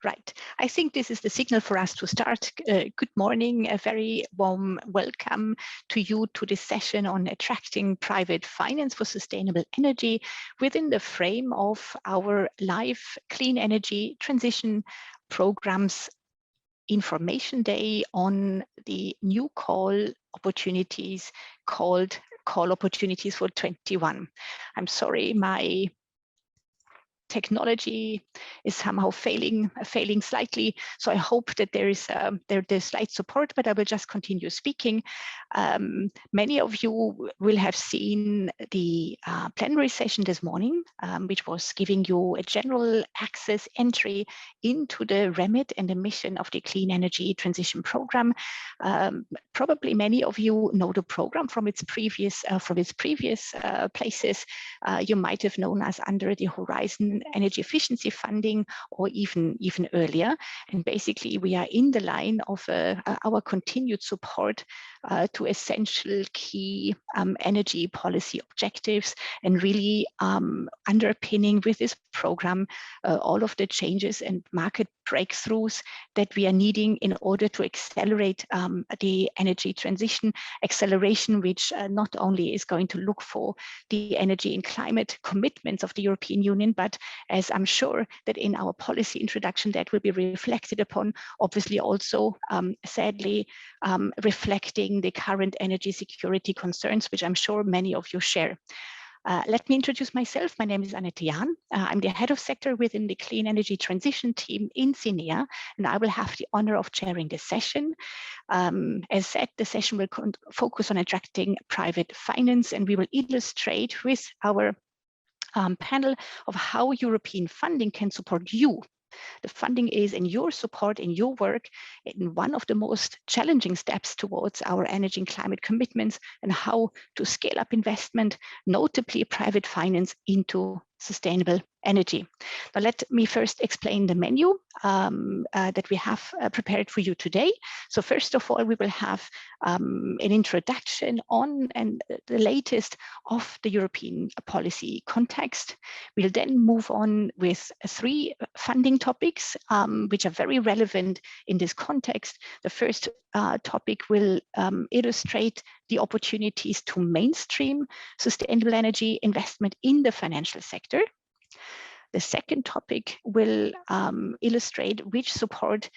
Right. I think this is the signal for us to start. Good morning, a very warm welcome to you to this session on attracting private finance for sustainable energy within the frame of our live clean energy transition programs information day on the new call opportunities called Call Opportunities for 21. I'm sorry, my technology is somehow failing slightly. So I hope that there's slight support, but I will just continue speaking. Many of you will have seen the plenary session this morning, which was giving you a general access entry into the remit and the mission of the Clean Energy Transition Program. Probably many of you know the program from its previous places. You might have known us under the Horizon energy efficiency funding, or even earlier. And basically, we are in the line of our continued support to essential key energy policy objectives, and really underpinning with this program all of the changes and market breakthroughs that we are needing in order to accelerate the energy transition, acceleration which not only is going to look for the energy and climate commitments of the European Union, but as I'm sure that in our policy introduction that will be reflected upon, obviously also sadly reflecting the current energy security concerns, which I'm sure many of you share. Let me introduce myself. My name is Annette Jahn. I'm the head of sector within the Clean Energy Transition team in CINEA, and I will have the honor of chairing this session. As said, the session will focus on attracting private finance, and we will illustrate with our panel of how European funding can support you. The funding is in your support, in your work, in one of the most challenging steps towards our energy and climate commitments, and how to scale up investment, notably private finance, into sustainable energy. Now, let me first explain the menu that we have prepared for you today. So first of all, we will have an introduction on the latest of the European policy context. We'll then move on with 3 funding topics, which are very relevant in this context. The first topic will illustrate the opportunities to mainstream sustainable energy investment in the financial sector. The second topic will illustrate which support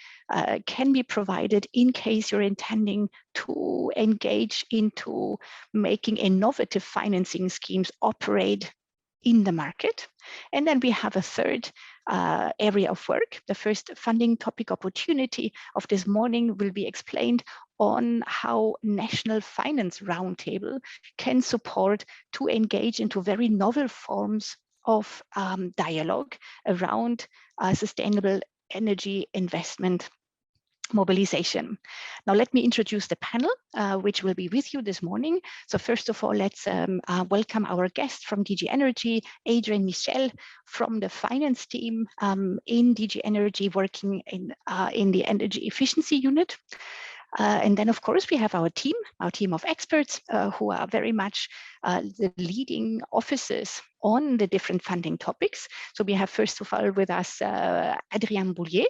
can be provided in case you're intending to engage into making innovative financing schemes operate in the market. And then we have a third area of work. The first funding topic opportunity of this morning will be explained on how National Finance Roundtable can support to engage into very novel forms of dialogue around sustainable energy investment mobilization. Now, let me introduce the panel, which will be with you this morning. So first of all, let's welcome our guest from DG Energy, Adrian Michel, from the finance team in DG Energy, working in the energy efficiency unit. And then, of course, we have our team of experts who are very much the leading officers on the different funding topics. So we have, first of all, with us Adrien Boulier.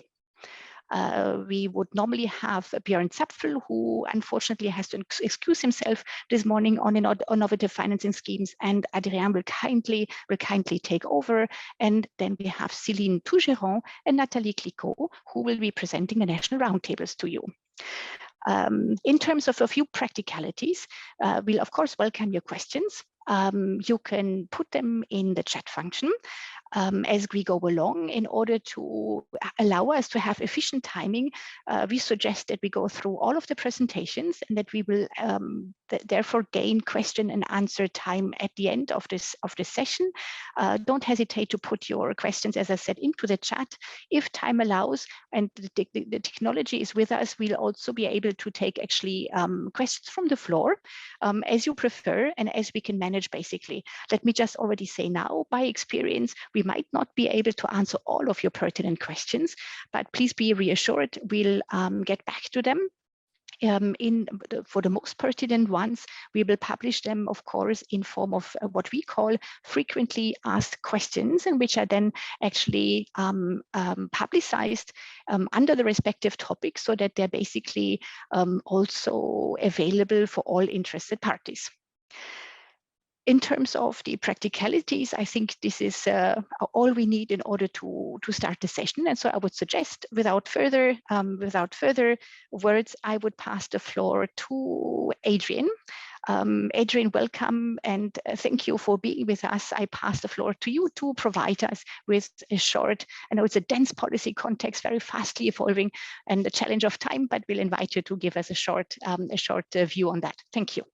We would normally have Björn Zapfel, who unfortunately has to excuse himself this morning on innovative financing schemes, and Adrien will kindly take over. And then we have Céline Tougeron and Nathalie Clicquot, who will be presenting the national roundtables to you. In terms of a few practicalities, we'll of course welcome your questions. You can put them in the chat function as we go along. In order to allow us to have efficient timing, we suggest that we go through all of the presentations, and that we will therefore gain question and answer time at the end of this session. Don't hesitate to put your questions, as I said, into the chat. If time allows and the technology is with us, we'll also be able to take actually questions from the floor as you prefer and as we can manage basically. Let me just already say now, by experience, we might not be able to answer all of your pertinent questions, but please be reassured, we'll get back to them for the most pertinent ones, we will publish them, of course, in form of what we call frequently asked questions, and which are then actually publicized under the respective topics, so that they're basically also available for all interested parties. In terms of the practicalities, I think this is all we need in order to start the session. And so I would suggest, without further words, I would pass the floor to Adrian. Adrian, welcome, and thank you for being with us. I pass the floor to you to provide us with a short, I know it's a dense policy context, very fastly evolving, and the challenge of time, but we'll invite you to give us a short view on that. Thank you.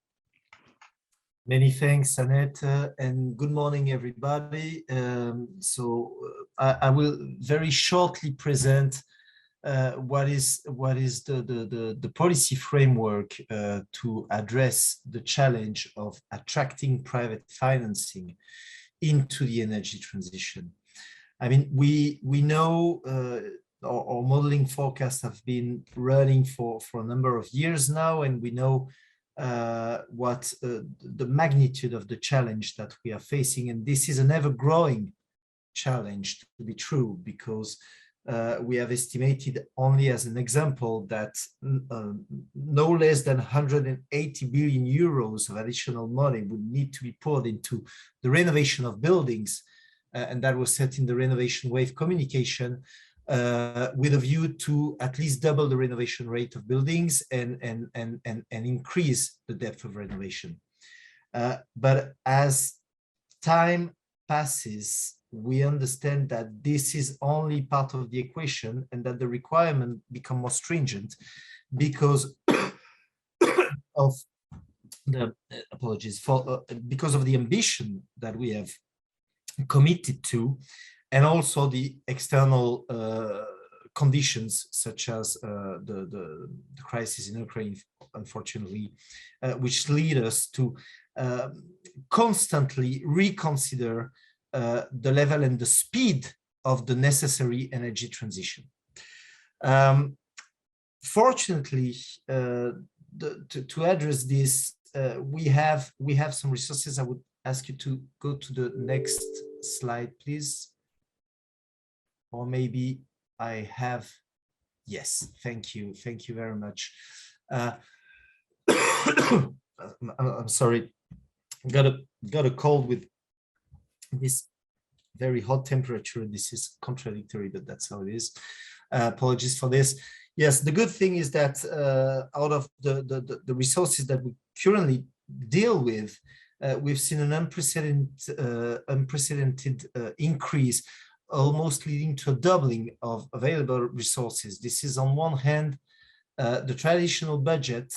Many thanks, Annette, and good morning, everybody. I will very shortly present what is the policy framework to address the challenge of attracting private financing into the energy transition. I mean, we know our modeling forecasts have been running for a number of years now, and we know what the magnitude of the challenge that we are facing. And this is an ever-growing challenge, to be true, because we have estimated, only as an example, that no less than 180 billion euros of additional money would need to be poured into the renovation of buildings, and that was set in the renovation wave communication, with a view to at least double the renovation rate of buildings and increase the depth of renovation. But as time passes, we understand that this is only part of the equation, and that the requirements become more stringent because of the because of the ambition that we have committed to, and also the external conditions, such as the crisis in Ukraine, unfortunately, which lead us to constantly reconsider the level and the speed of the necessary energy transition. Fortunately, to address this, we have some resources. I would ask you to go to the next slide, please. Or maybe I have, yes, thank you very much. I'm sorry, got a cold with this very hot temperature. This is contradictory, but that's how it is. Apologies for this. Yes, the good thing is that out of the resources that we currently deal with, we've seen an unprecedented increase, almost leading to a doubling of available resources. This is, on one hand, the traditional budget,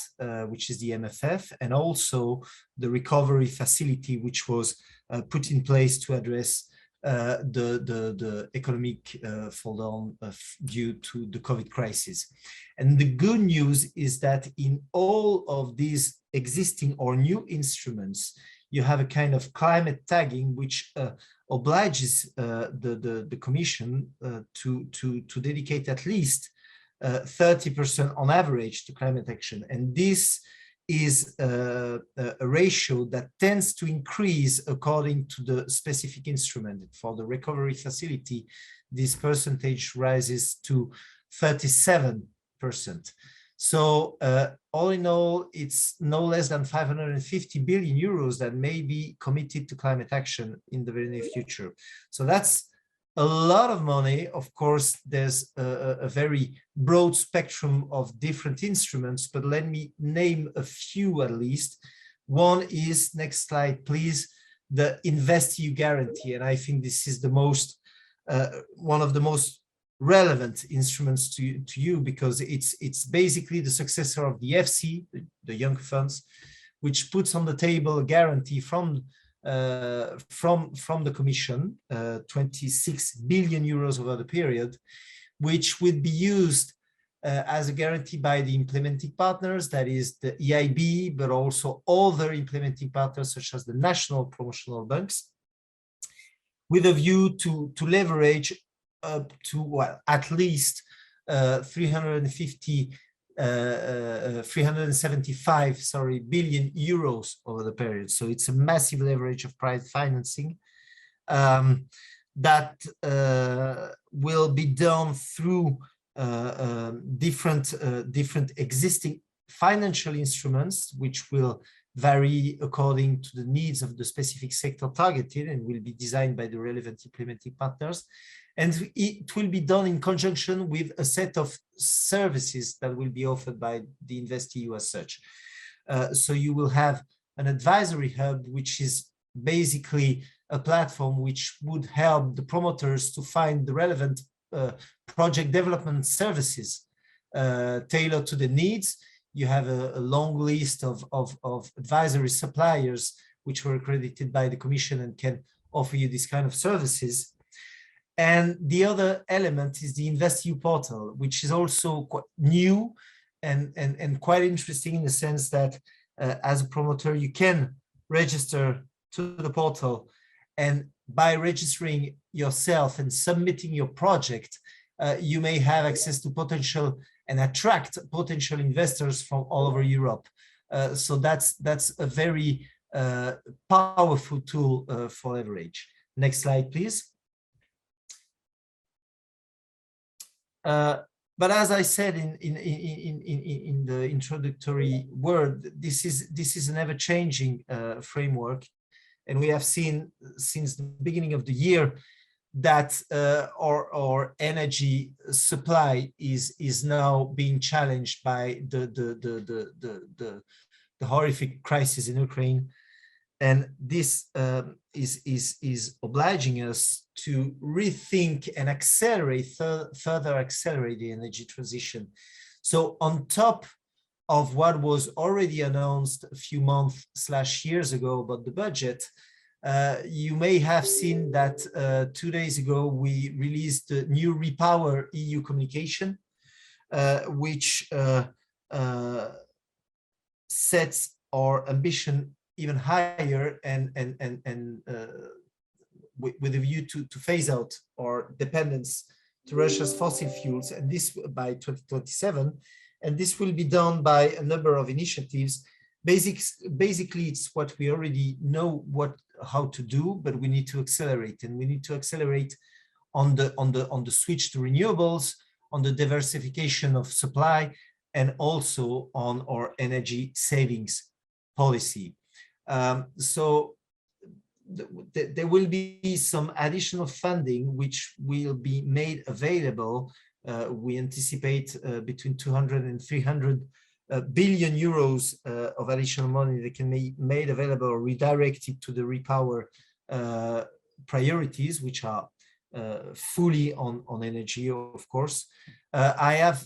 which is the MFF, and also the recovery facility, which was put in place to address the economic fall down due to the COVID crisis. And the good news is that in all of these existing or new instruments, you have a kind of climate tagging, which obliges the Commission to dedicate at least 30% on average to climate action. And this is a ratio that tends to increase according to the specific instrument. For the recovery facility, this percentage rises to 37%. So all in all, it's no less than 550 billion euros that may be committed to climate action in the very near future. So that's a lot of money. Of course, there's a very broad spectrum of different instruments, but let me name a few at least. One is, next slide, please, the InvestEU guarantee. And I think this is the most, one of the most relevant instruments to you, because it's basically the successor of the FC, the Young Funds, which puts on the table a guarantee from the Commission, 26 billion euros over the period, which would be used as a guarantee by the implementing partners, that is the EIB, but also other implementing partners such as the national promotional banks, with a view to leverage up to, well, at least 350 375 billion euros over the period. So it's a massive leverage of private financing that will be done through different existing financial instruments, which will vary according to the needs of the specific sector targeted and will be designed by the relevant implementing partners. And it will be done in conjunction with a set of services that will be offered by the InvestEU as such. So you will have an advisory hub, which is basically a platform which would help the promoters to find the relevant project development services tailored to the needs. You have a long list of advisory suppliers which were accredited by the Commission and can offer you this kind of services. And the other element is the InvestEU portal, which is also quite new and quite interesting in the sense that as a promoter, you can register to the portal, and by registering yourself and submitting your project, you may have access to potential and attract potential investors from all over Europe. So that's a very powerful tool for leverage. Next slide, please. But as I said in the introductory word, this is an ever-changing framework, and we have seen since the beginning of the year that our energy supply is now being challenged by the horrific crisis in Ukraine, and this is obliging us to rethink and further accelerate the energy transition. So on top of what was already announced a few months/years ago about the budget, you may have seen that 2 days ago we released the new Repower EU communication, which sets our ambition even higher and with a view to phase out our dependence to Russia's fossil fuels, and this by 2027. And this will be done by a number of initiatives. Basically, it's what we already know how to do, but we need to accelerate, and we need to accelerate on the switch to renewables, on the diversification of supply, and also on our energy savings policy. So there will be some additional funding which will be made available. We anticipate between 200 and 300 billion euros of additional money that can be made available or redirected to the Repower priorities, which are fully on energy, of course. I have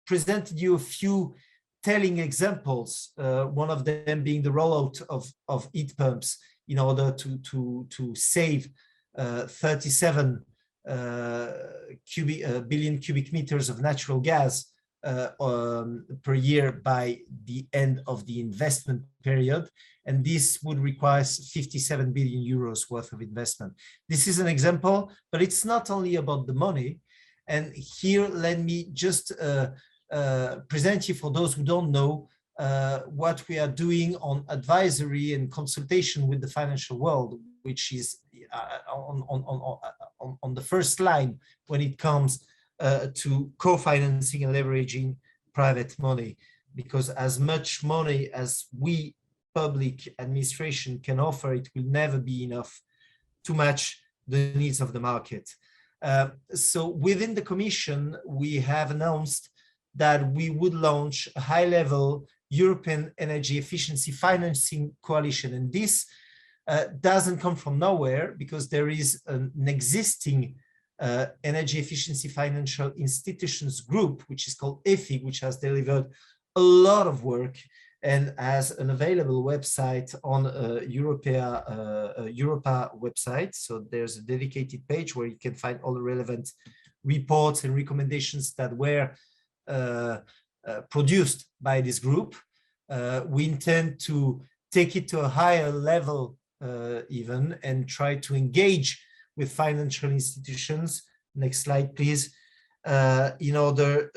presented you a few telling examples, one of them being the rollout of heat pumps in order to save 37 billion cubic meters of natural gas per year by the end of the investment period. And this would require 57 billion euros worth of investment. This is an example, but it's not only about the money. And here, let me just present you, for those who don't know, what we are doing on advisory and consultation with the financial world, which is on the first line when it comes to co-financing and leveraging private money, because as much money as we public administration can offer, it will never be enough to match the needs of the market. So within the Commission, we have announced that we would launch a high-level European Energy Efficiency Financing Coalition. And this doesn't come from nowhere, because there is an existing Energy Efficiency Financial Institutions Group, which is called EFIG, which has delivered a lot of work and has an available website on Europa website. So there's a dedicated page where you can find all the relevant reports and recommendations that were produced by this group. We intend to take it to a higher level even, and try to engage with financial institutions. Next slide, please. In order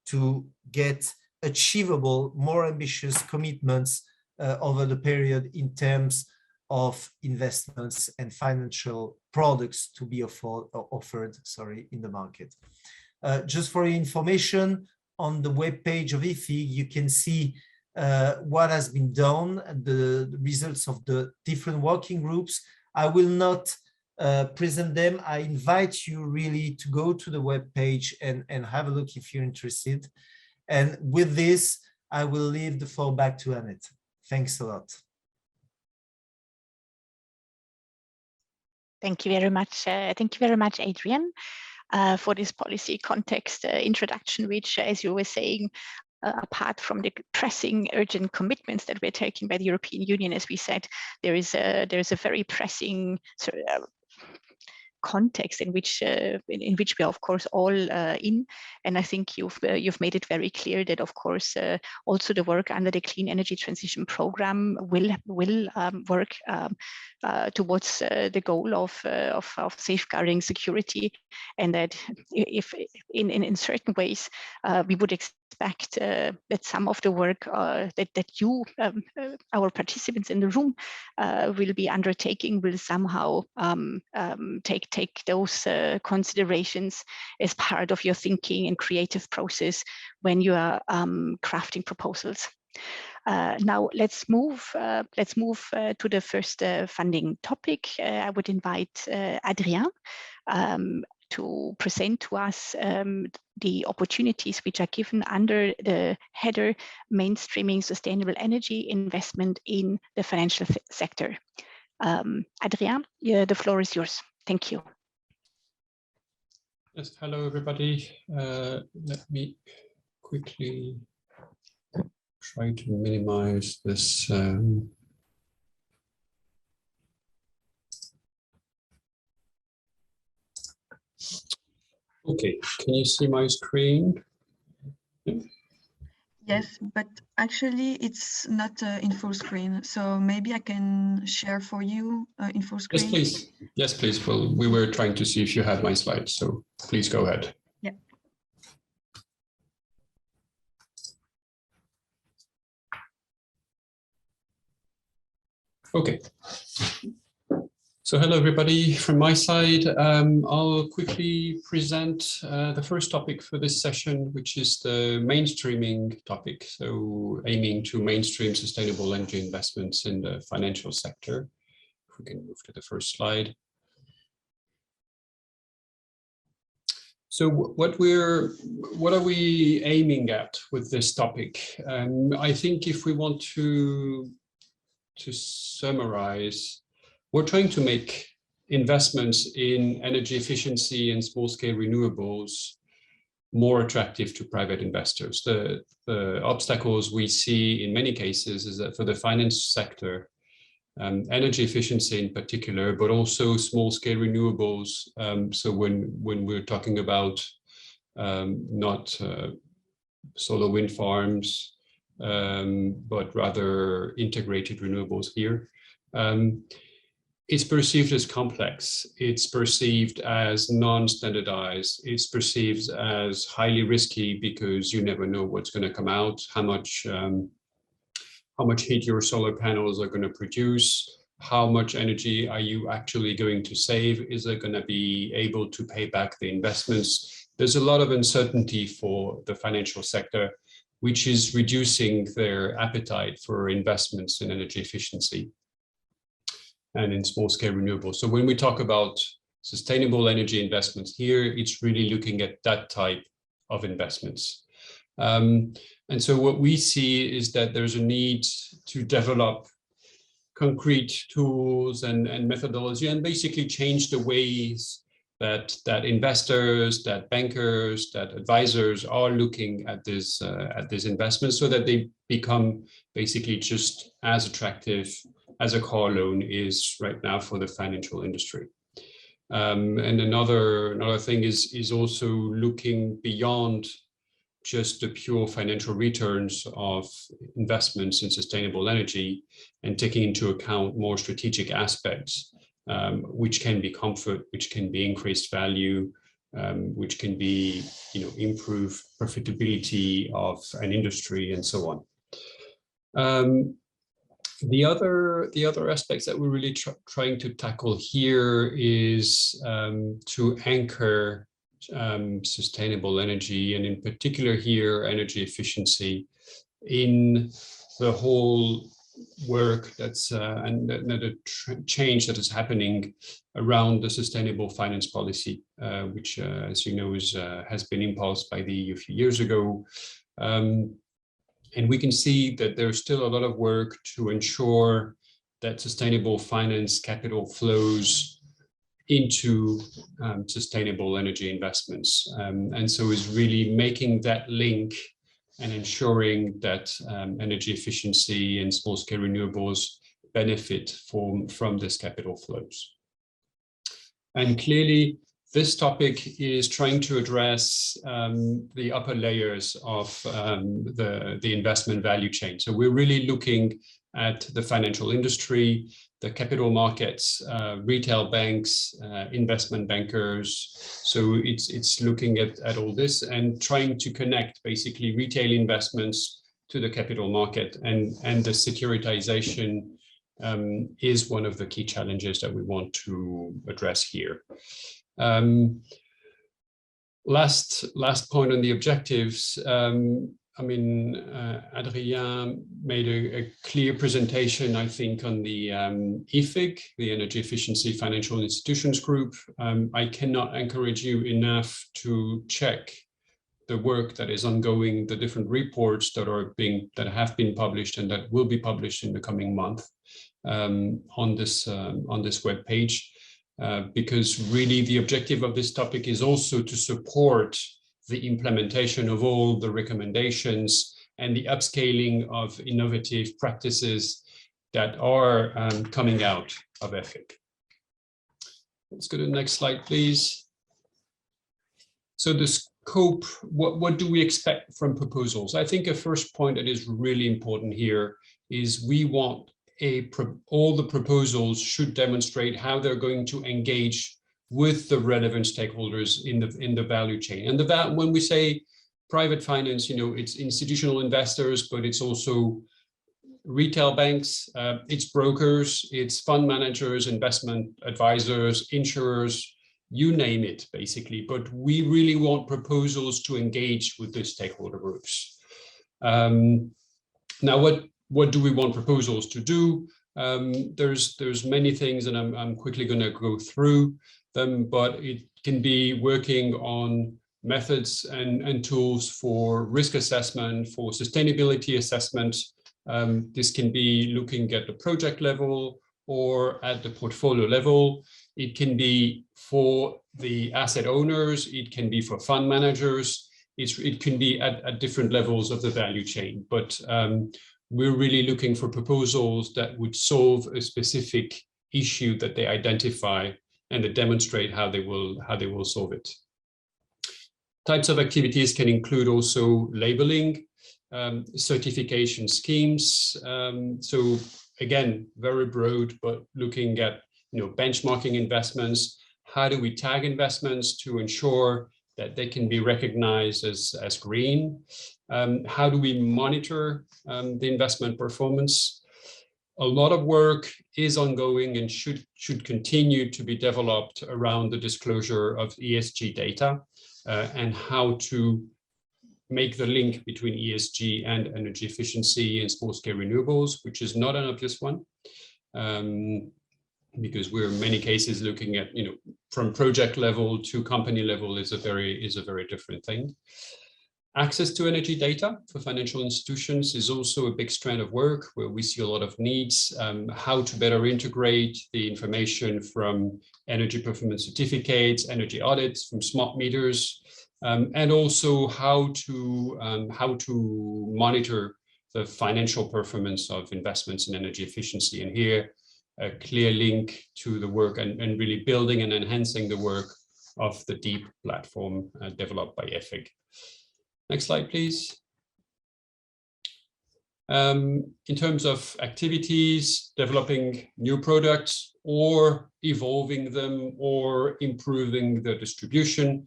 to get achievable, more ambitious commitments over the period in terms of investments and financial products to be offered in the market. Just for your information, on the webpage of IFIG, you can see what has been done, the results of the different working groups. I will not present them. I invite you really to go to the webpage and have a look if you're interested. And with this, I will leave the floor back to Annette. Thanks a lot. Thank you very much. Thank you very much, Adrian, for this policy context introduction, which, as you were saying, apart from the pressing, urgent commitments that we're taking by the European Union, as we said, there is a very pressing context in which we are, of course, all in. And I think you've made it very clear that, of course, also the work under the Clean Energy Transition Program will work towards the goal of safeguarding security, and that if in certain ways we would expect that some of the work that you, our participants in the room, will be undertaking will somehow take those considerations as part of your thinking and creative process when you are crafting proposals. Now let's move to the first funding topic. I would invite Adrien to present to us the opportunities which are given under the header Mainstreaming Sustainable Energy Investment in the Financial Sector. Adrien, the floor is yours. Thank you. Yes, hello everybody. Let me quickly try to minimize this. Okay, can you see my screen? Yes, but actually it's not in full screen, so maybe I can share for you in full screen. Yes, please. Yes, please. Well, we were trying to see if you had my slides, so please go ahead. Yeah. Okay. So hello everybody from my side. I'll quickly present the first topic for this session, which is the mainstreaming topic. So aiming to mainstream sustainable energy investments in the financial sector. If we can move to the first slide. So what are we aiming at with this topic? I think if we want to summarize, we're trying to make investments in energy efficiency and small-scale renewables more attractive to private investors. The obstacles we see in many cases is that for the finance sector, energy efficiency in particular, but also small-scale renewables. So when we're talking about not solar wind farms, but rather integrated renewables here, it's perceived as complex, it's perceived as non-standardized, it's perceived as highly risky because you never know what's going to come out, how much heat your solar panels are going to produce, how much energy are you actually going to save, is it going to be able to pay back the investments. There's a lot of uncertainty for the financial sector, which is reducing their appetite for investments in energy efficiency and in small-scale renewables. So when we talk about sustainable energy investments here, it's really looking at that type of investments. And so what we see is that there's a need to develop concrete tools and methodology and basically change the ways that investors, that bankers, that advisors are looking at these investments so that they become basically just as attractive as a car loan is right now for the financial industry. And another thing is also looking beyond just the pure financial returns of investments in sustainable energy and taking into account more strategic aspects, which can be comfort, which can be increased value, which can be, improve profitability of an industry and so on. The other aspects that we're really trying to tackle here is to anchor sustainable energy, and in particular here, energy efficiency, in the whole work that's and the change that is happening around the sustainable finance policy, which, as you know, has been impulsed by the EU a few years ago. And we can see that there's still a lot of work to ensure that sustainable finance capital flows into sustainable energy investments. And so is really making that link and ensuring that energy efficiency and small-scale renewables benefit from this capital flows. And clearly, this topic is trying to address the upper layers of the investment value chain. So we're really looking at the financial industry, the capital markets, retail banks, investment bankers. So it's looking at all this and trying to connect basically retail investments to the capital market, and the securitization is one of the key challenges that we want to address here. Last point on the objectives. Adrien made a clear presentation, I think, on the EFIG, the Energy Efficiency Financial Institutions Group. I cannot encourage you enough to check the work that is ongoing, the different reports that have been published and that will be published in the coming month on this web page. Because really the objective of this topic is also to support the implementation of all the recommendations and the upscaling of innovative practices that are coming out of EFIG. Let's go to the next slide, please. So the scope, what do we expect from proposals? I think a first point that is really important here is we want all the proposals should demonstrate how they're going to engage with the relevant stakeholders in the value chain. And when we say private finance, it's institutional investors, but it's also retail banks, it's brokers, it's fund managers, investment advisors, insurers, you name it, basically. But we really want proposals to engage with the stakeholder groups. Now, what do we want proposals to do? There's many things, and I'm quickly going to go through them, but it can be working on methods and tools for risk assessment, for sustainability assessment. This can be looking at the project level or at the portfolio level. It can be for the asset owners. It can be for fund managers. It can be at different levels of the value chain. But we're really looking for proposals that would solve a specific issue that they identify and that demonstrate how they will solve it. Types of activities can include also labeling, certification schemes. So again, very broad, but looking at benchmarking investments. How do we tag investments to ensure that they can be recognized as green? How do we monitor the investment performance? A lot of work is ongoing and should continue to be developed around the disclosure of ESG data and how to make the link between ESG and energy efficiency and small-scale renewables, which is not an obvious one, because we're in many cases looking at, from project level to company level is a very different thing. Access to energy data for financial institutions is also a big strand of work where we see a lot of needs, how to better integrate the information from energy performance certificates, energy audits, from smart meters, and also how to monitor the financial performance of investments in energy efficiency. And here, a clear link to the work and really building and enhancing the work of the DEEP platform developed by EFIG. Next slide, please. In terms of activities, developing new products or evolving them or improving the distribution.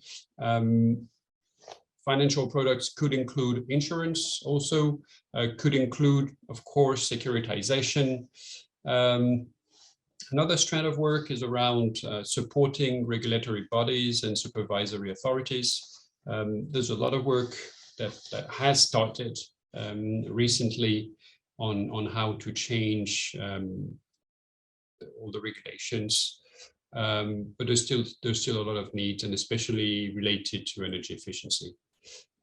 Financial products could include insurance also, could include, of course, securitization. Another strand of work is around supporting regulatory bodies and supervisory authorities. There's a lot of work that has started recently on how to change all the regulations, but there's still a lot of needs, and especially related to energy efficiency.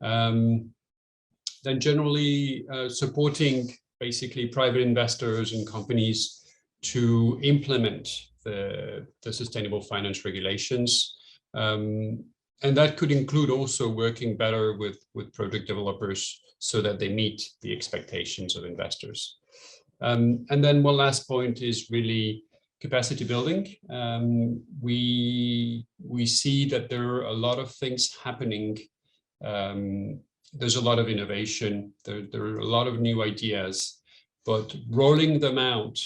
Then generally supporting basically private investors and companies to implement the sustainable finance regulations. And that could include also working better with project developers so that they meet the expectations of investors. And then one last point is really capacity building. We see that there are a lot of things happening. There's a lot of innovation. There are a lot of new ideas, but rolling them out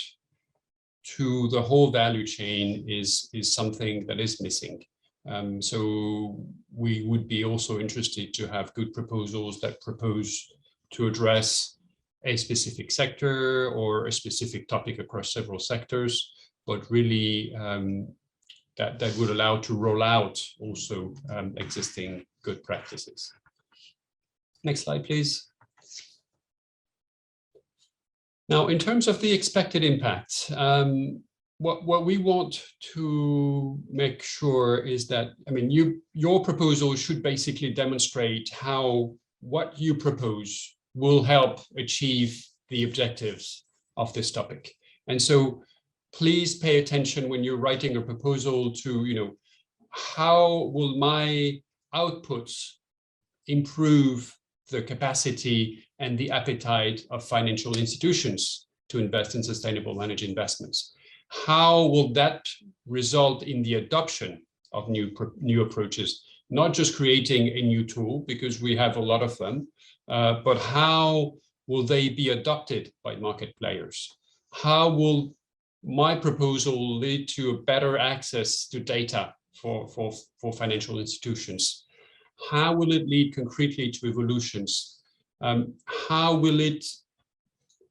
to the whole value chain is something that is missing. So we would be also interested to have good proposals that propose to address a specific sector or a specific topic across several sectors, but really that would allow to roll out also existing good practices. Next slide, please. Now, in terms of the expected impact, what we want to make sure is that, I mean, your proposal should basically demonstrate how what you propose will help achieve the objectives of this topic. And so please pay attention when you're writing a proposal to, you know, how will my outputs improve the capacity and the appetite of financial institutions to invest in sustainable energy investments? How will that result in the adoption of new approaches, not just creating a new tool, because we have a lot of them, but how will they be adopted by market players? How will my proposal lead to a better access to data for financial institutions? How will it lead concretely to evolutions? How will it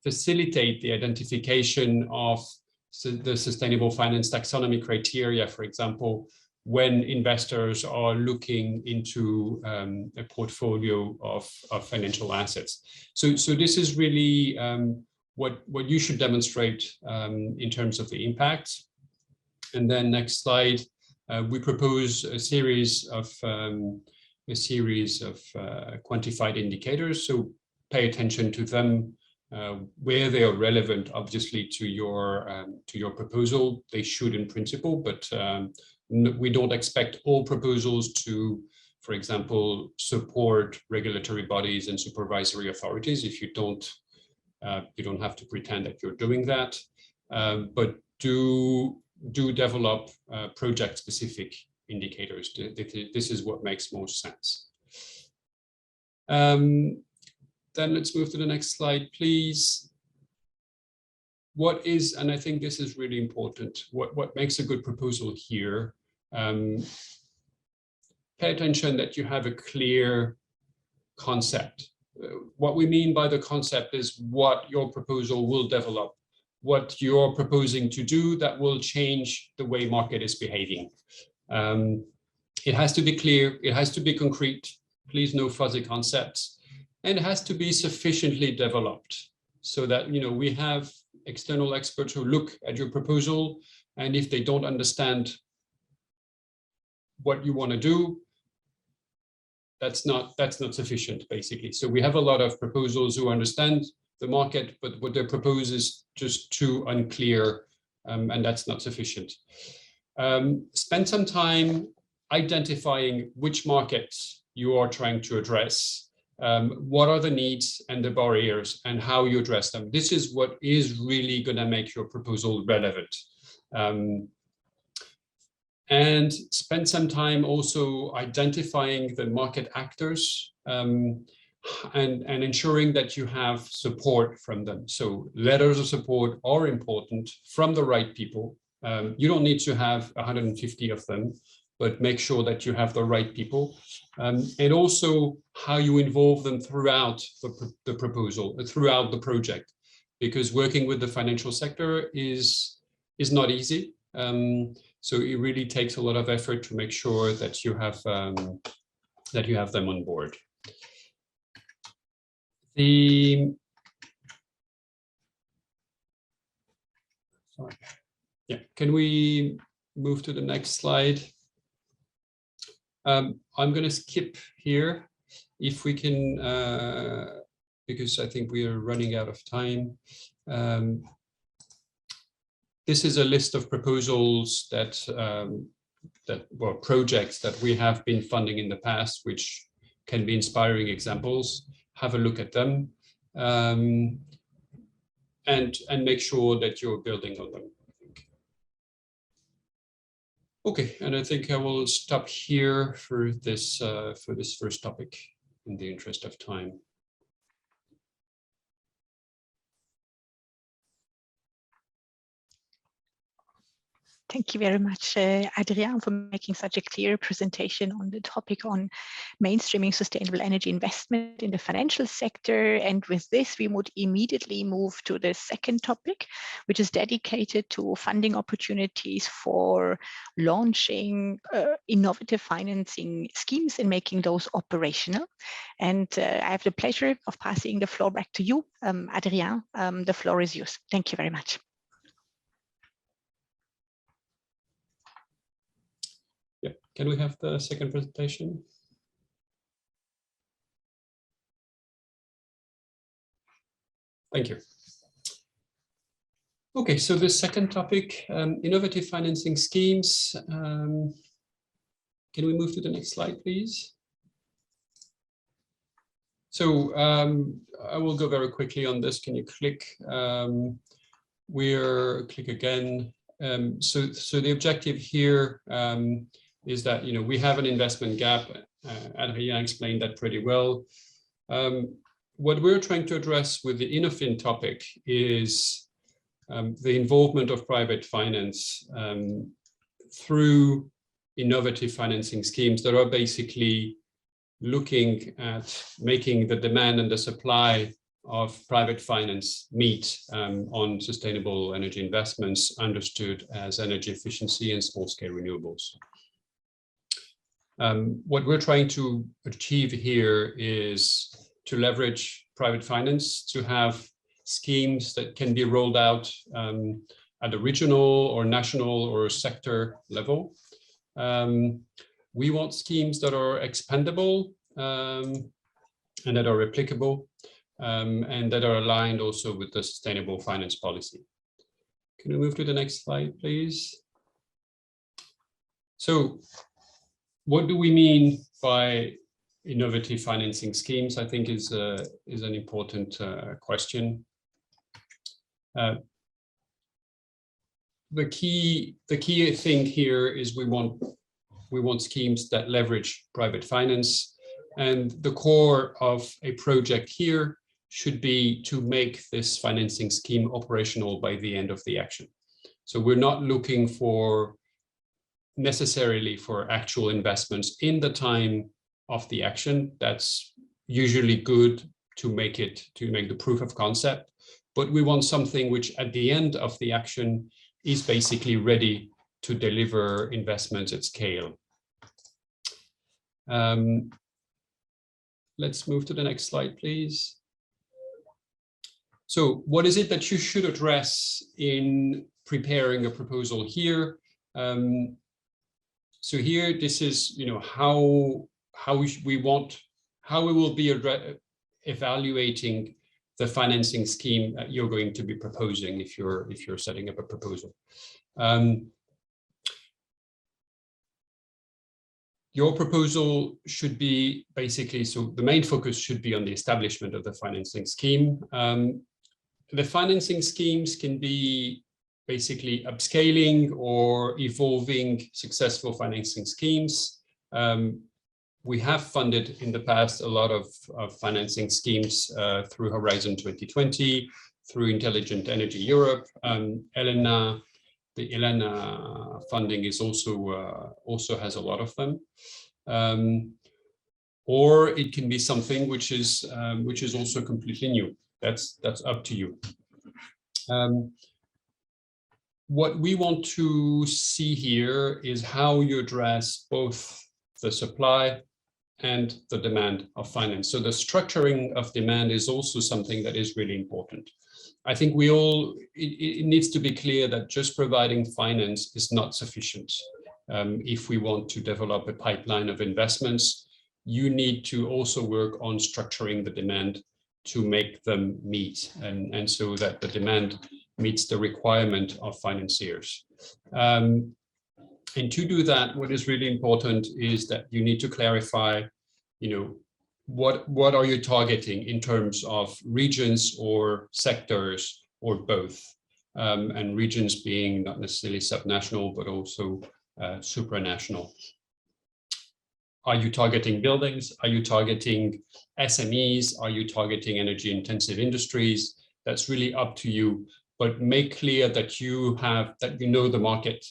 facilitate the identification of the sustainable finance taxonomy criteria, for example, when investors are looking into a portfolio of financial assets? So this is really what you should demonstrate in terms of the impact. And then next slide, we propose a series of quantified indicators. So pay attention to them where they are relevant, obviously, to your proposal. They should in principle, but we don't expect all proposals to, for example, support regulatory bodies and supervisory authorities. If you don't have to pretend that you're doing that, but do develop project-specific indicators. This is what makes most sense. Then let's move to the next slide, please. What is, and I think this is really important, what makes a good proposal here? Pay attention that you have a clear concept. What we mean by the concept is what your proposal will develop, what you're proposing to do that will change the way market is behaving. It has to be clear, it has to be concrete, please no fuzzy concepts, and it has to be sufficiently developed so that, you know, we have external experts who look at your proposal, and if they don't understand what you want to do, that's not sufficient, basically. So we have a lot of proposals who understand the market, but what they propose is just too unclear, and that's not sufficient. Spend some time identifying which markets you are trying to address, what are the needs and the barriers, and how you address them. This is what is really going to make your proposal relevant. And spend some time also identifying the market actors. and ensuring that you have support from them. So letters of support are important from the right people. You don't need to have 150 of them, but make sure that you have the right people. And also how you involve them throughout the proposal, throughout the project, because working with the financial sector is not easy. So it really takes a lot of effort to make sure that you have them on board. Can we move to the next slide? I'm going to skip here if we can, because I think we are running out of time. This is a list of proposals that were projects that we have been funding in the past, which can be inspiring examples. Have a look at them, and make sure that you're building on them. Okay, and I think I will stop here for this first topic in the interest of time. Thank you very much, Adrien, for making such a clear presentation on the topic on mainstreaming sustainable energy investment in the financial sector. And with this, we would immediately move to the second topic, which is dedicated to funding opportunities for launching innovative financing schemes and making those operational. And I have the pleasure of passing the floor back to you, Adrien. The floor is yours. Thank you very much. Yeah, can we have the second presentation? Thank you. Okay, so the second topic, innovative financing schemes. Can we move to the next slide, please? So I will go very quickly on this. Can you click? Click again. So the objective here is that we have an investment gap. Adrien explained that pretty well. What we're trying to address with the Innofin topic is the involvement of private finance through innovative financing schemes that are basically looking at making the demand and the supply of private finance meet on sustainable energy investments, understood as energy efficiency and small-scale renewables. What we're trying to achieve here is to leverage private finance to have schemes that can be rolled out at a regional or national or sector level. We want schemes that are expandable and that are replicable and that are aligned also with the sustainable finance policy. Can we move to the next slide, please? So what do we mean by innovative financing schemes? I think is an important question. The key thing here is we want schemes that leverage private finance, and the core of a project here should be to make this financing scheme operational by the end of the action. So we're not looking for necessarily for actual investments in the time of the action. That's usually good to make the proof of concept, but we want something which at the end of the action is basically ready to deliver investments at scale. Let's move to the next slide, please. So what is it that you should address in preparing a proposal here? So here, this is how we will be evaluating the financing scheme that you're going to be proposing if you're setting up a proposal. Your proposal should be basically, so the main focus should be on the establishment of the financing scheme. The financing schemes can be basically upscaling or evolving successful financing schemes. We have funded in the past a lot of financing schemes through Horizon 2020, through Intelligent Energy Europe. ELENA, the ELENA funding is also has a lot of them. Or it can be something which is also completely new. That's up to you. What we want to see here is how you address both the supply and the demand of finance. So the structuring of demand is also something that is really important. I think it needs to be clear that just providing finance is not sufficient. If we want to develop a pipeline of investments, you need to also work on structuring the demand to make them meet, and so that the demand meets the requirement of financiers. And to do that, what is really important is that you need to clarify, what are you targeting in terms of regions or sectors or both, and regions being not necessarily subnational, but also supranational. Are you targeting buildings? Are you targeting SMEs? Are you targeting energy intensive industries? That's really up to you, but make clear that you know the market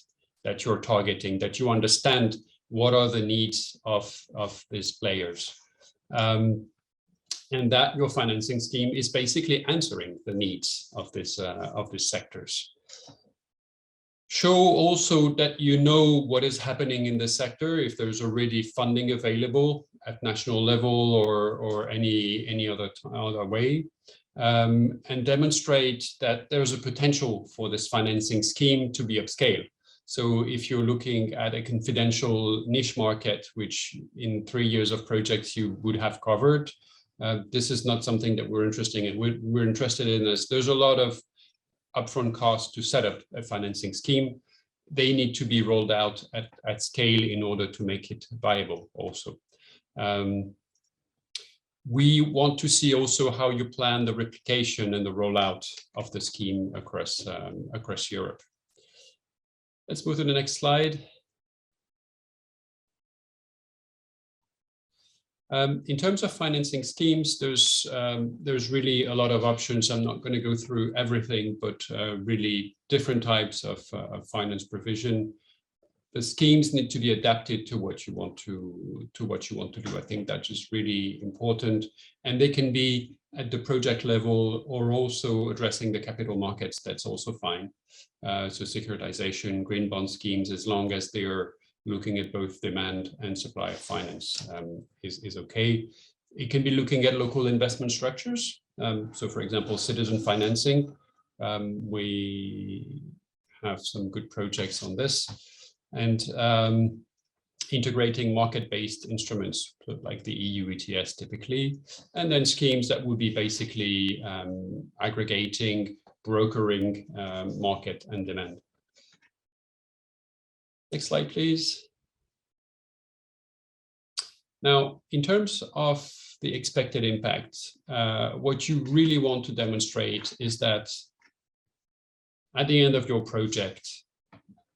that you're targeting, that you understand what are the needs of these players. And that your financing scheme is basically answering the needs of these sectors. Show also that you know what is happening in the sector, if there's already funding available at national level or any other way, and demonstrate that there's a potential for this financing scheme to be upscale. So if you're looking at a confidential niche market, which in 3 years of projects you would have covered, this is not something that we're interested in. We're interested in this. There's a lot of upfront costs to set up a financing scheme. They need to be rolled out at scale in order to make it viable also. We want to see also how you plan the replication and the rollout of the scheme across Europe. Let's move to the next slide. In terms of financing schemes, there's really a lot of options. I'm not going to go through everything, but really different types of finance provision. The schemes need to be adapted to what you want to do. I think that's just really important, and they can be at the project level or also addressing the capital markets. That's also fine. So securitization, green bond schemes, as long as they are looking at both demand and supply of finance, is okay. It can be looking at local investment structures. So for example, citizen financing. We have some good projects on this, and integrating market-based instruments like the EU ETS typically, and then schemes that would be basically aggregating, brokering market and demand. Next slide, please. Now, in terms of the expected impact, what you really want to demonstrate is that at the end of your project,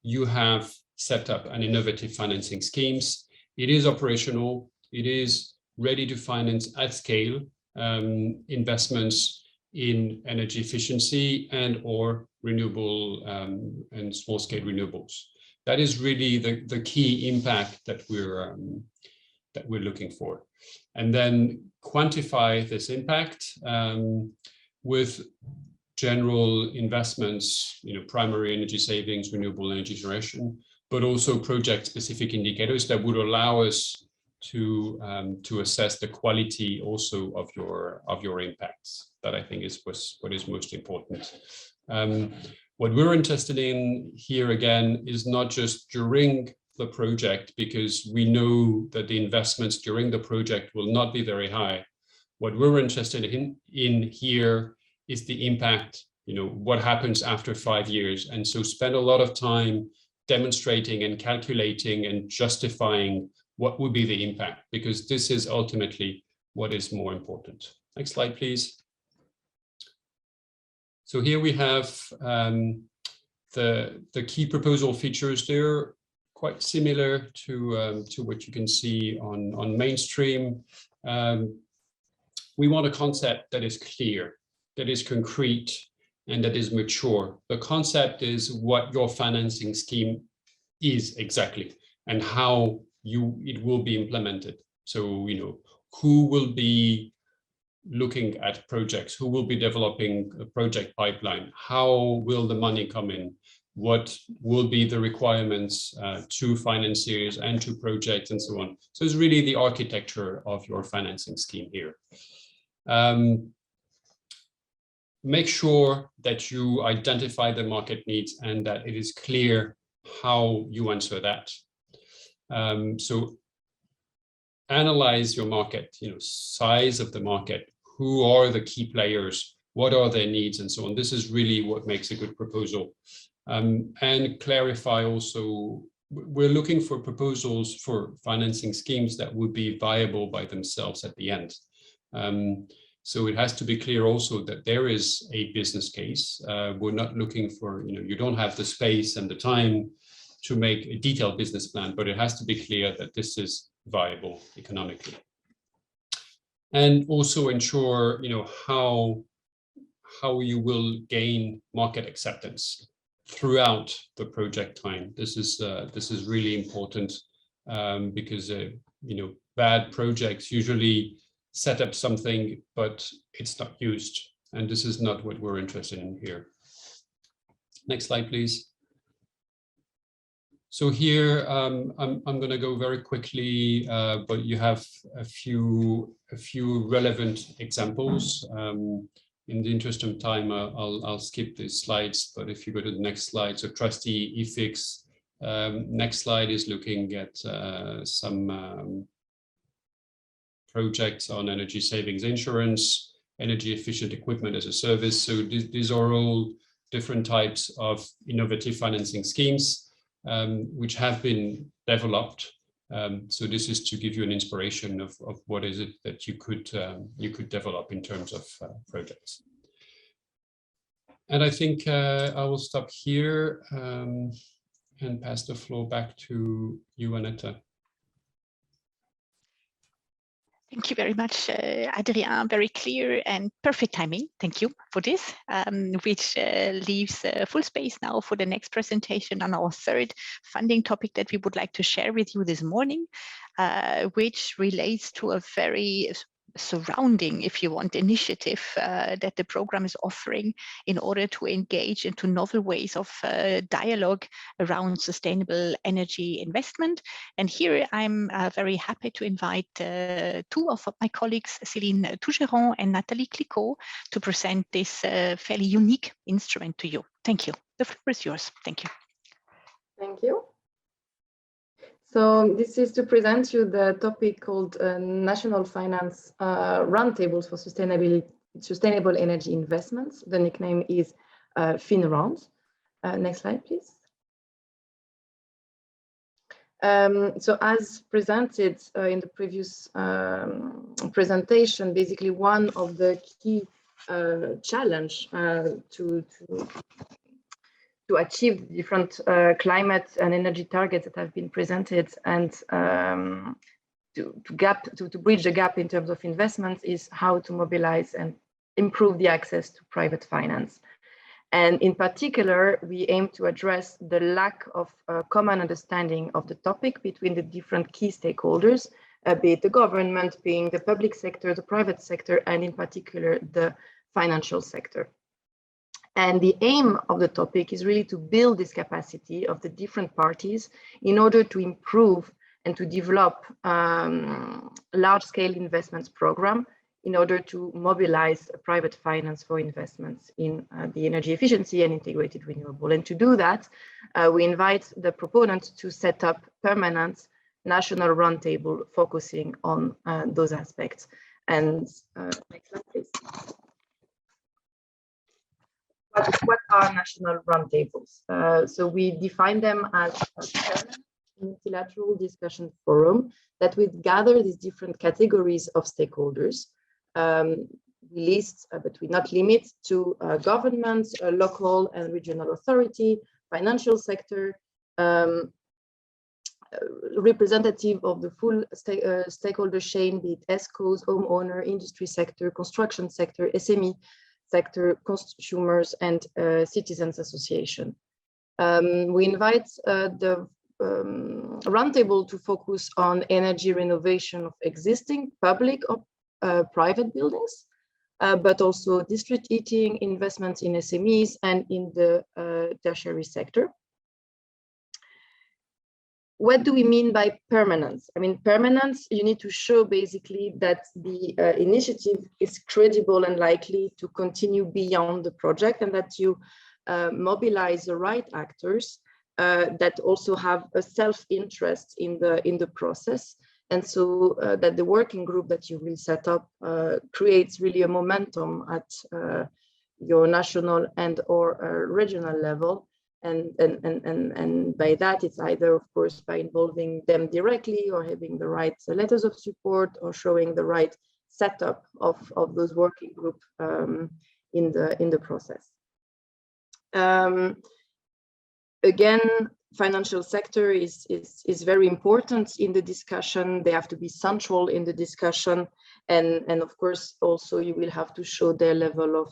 you have set up an innovative financing schemes. It is operational. It is ready to finance at scale investments in energy efficiency and or renewable and small-scale renewables. That is really the key impact that we're looking for, and then quantify this impact with general investments, primary energy savings, renewable energy generation, but also project-specific indicators that would allow us to assess the quality also of your impacts. That I think is what is most important. What we're interested in here again is not just during the project, because we know that the investments during the project will not be very high. What we're interested in here is the impact, what happens after 5 years. And so spend a lot of time demonstrating and calculating and justifying what would be the impact, because this is ultimately what is more important. Next slide, please. So here we have the key proposal features there. quite similar to what you can see on mainstream. We want a concept that is clear, that is concrete, and that is mature. The concept is what your financing scheme is exactly and how it will be implemented. So, who will be looking at projects, who will be developing a project pipeline, how will the money come in, what will be the requirements to financiers and to projects and so on. So it's really the architecture of your financing scheme here. Make sure that you identify the market needs and that it is clear how you answer that. So analyze your market, size of the market, who are the key players, what are their needs, and so on. This is really what makes a good proposal. And clarify also, we're looking for proposals for financing schemes that would be viable by themselves at the end. So it has to be clear also that there is a business case. We're not looking for, you don't have the space and the time to make a detailed business plan, but it has to be clear that this is viable economically. And also ensure, how you will gain market acceptance throughout the project time. This is really important because, bad projects usually set up something, but it's not used. And this is not what we're interested in here. Next slide, please. So here, I'm going to go very quickly, but you have a few relevant examples. In the interest of time, I'll skip these slides, but if you go to the next slide, so trustee EFIX. Next slide is looking at some projects on energy savings insurance, energy efficient equipment as a service. So these are all different types of innovative financing schemes which have been developed. So this is to give you an inspiration of what is it that you could develop in terms of projects. And I think I will stop here and pass the floor back to you, Annette. Thank you very much, Adrien. Very clear and perfect timing. Thank you for this, which leaves full space now for the next presentation on our third funding topic that we would like to share with you this morning, which relates to a very surrounding, if you want, initiative that the program is offering in order to engage into novel ways of dialogue around sustainable energy investment. And here I'm very happy to invite two of my colleagues, Céline Tougeron and Nathalie Clicquot, to present this fairly unique instrument to you. Thank you. The floor is yours. Thank you. Thank you. So this is to present you the topic called National Finance Roundtables for Sustainable Energy Investments. The nickname is FinRound. Next slide, please. So as presented in the previous presentation, basically one of the key challenge to achieve different climate and energy targets that have been presented and to bridge the gap in terms of investments is how to mobilize and improve the access to private finance. And in particular, we aim to address the lack of common understanding of the topic between the different key stakeholders, be it the government, being the public sector, the private sector, and in particular, the financial sector. And the aim of the topic is really to build this capacity of the different parties in order to improve and to develop large-scale investments program in order to mobilize private finance for investments in the energy efficiency and integrated renewable. And to do that, we invite the proponents to set up permanent national roundtable focusing on those aspects. And next slide, please. What are national roundtables? So we define them as a multilateral discussion forum that would gather these different categories of stakeholders. We list, but we not limit to governments, local and regional authority, financial sector, representative of the full stakeholder chain, be it ESCOs, homeowner, industry sector, construction sector, SME sector, consumers, and citizens association. We invite the roundtable to focus on energy renovation of existing public or private buildings, but also district heating, investments in SMEs, and in the tertiary sector. What do we mean by permanence? I mean, permanence, you need to show basically that the initiative is credible and likely to continue beyond the project, and that you mobilize the right actors that also have a self-interest in the process. And so that the working group that you will set up creates really a momentum at your national and or regional level. And by that, it's either, of course, by involving them directly or having the right letters of support or showing the right setup of those working group in the process. Again, financial sector is very important in the discussion. They have to be central in the discussion, and of course also you will have to show their level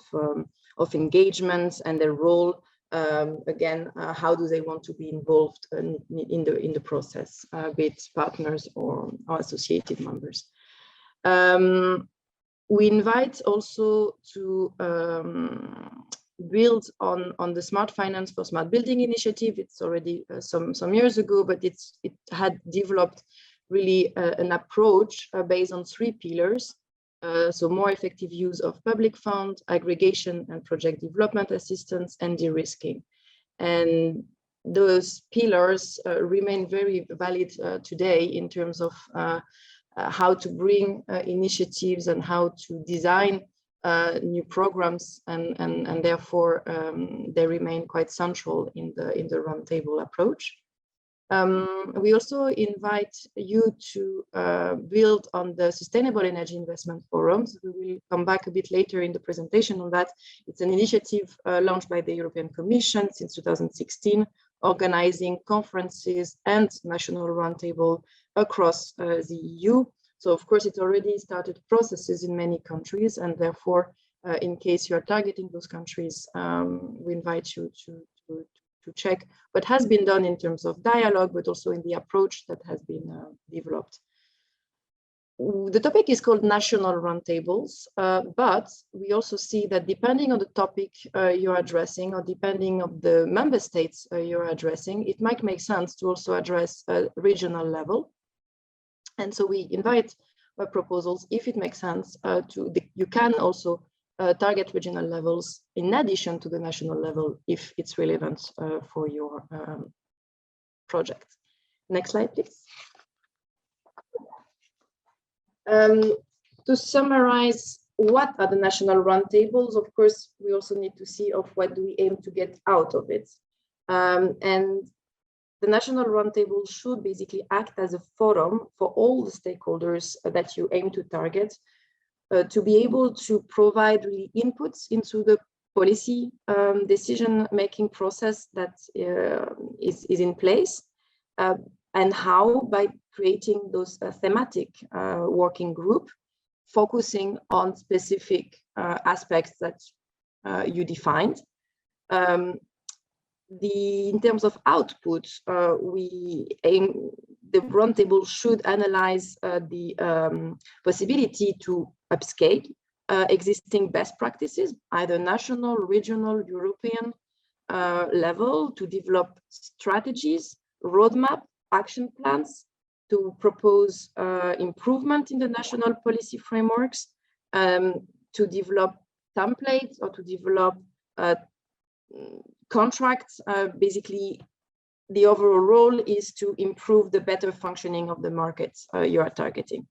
of engagement and their role. Again, how do they want to be involved in the process, be it partners or associated members. We invite also to build on the Smart Finance for Smart Building initiative. It's already some years ago, but it had developed really an approach based on 3 pillars. So more effective use of public funds, aggregation and project development assistance, and de-risking. And those pillars remain very valid today in terms of how to bring initiatives and how to design new programs, and therefore they remain quite central in the roundtable approach. We also invite you to build on the Sustainable Energy Investment Forums. We will come back a bit later in the presentation on that. It's an initiative launched by the European Commission since 2016, organizing conferences and national roundtable across the EU. So of course, it's already started processes in many countries, and therefore, in case you are targeting those countries, we invite you to check what has been done in terms of dialogue, but also in the approach that has been developed. The topic is called national roundtables, but we also see that depending on the topic you're addressing, or depending on the member states you're addressing, it might make sense to also address a regional level. And so we invite proposals, if it makes sense, you can also target regional levels in addition to the national level if it's relevant for your project. Next slide, please. To summarize, what are the national roundtables? Of course, we also need to see of what do we aim to get out of it. And the national roundtable should basically act as a forum for all the stakeholders that you aim to target, to be able to provide really inputs into the policy decision-making process that is in place, and how, by creating those thematic working group, focusing on specific aspects that you defined. In terms of output, we aim, the roundtable should analyze the possibility to upscale existing best practices, either national, regional, European level, to develop strategies, roadmap, action plans, to propose improvement in the national policy frameworks, to develop templates, or to develop contracts. Basically, the overall role is to improve the better functioning of the markets you are targeting.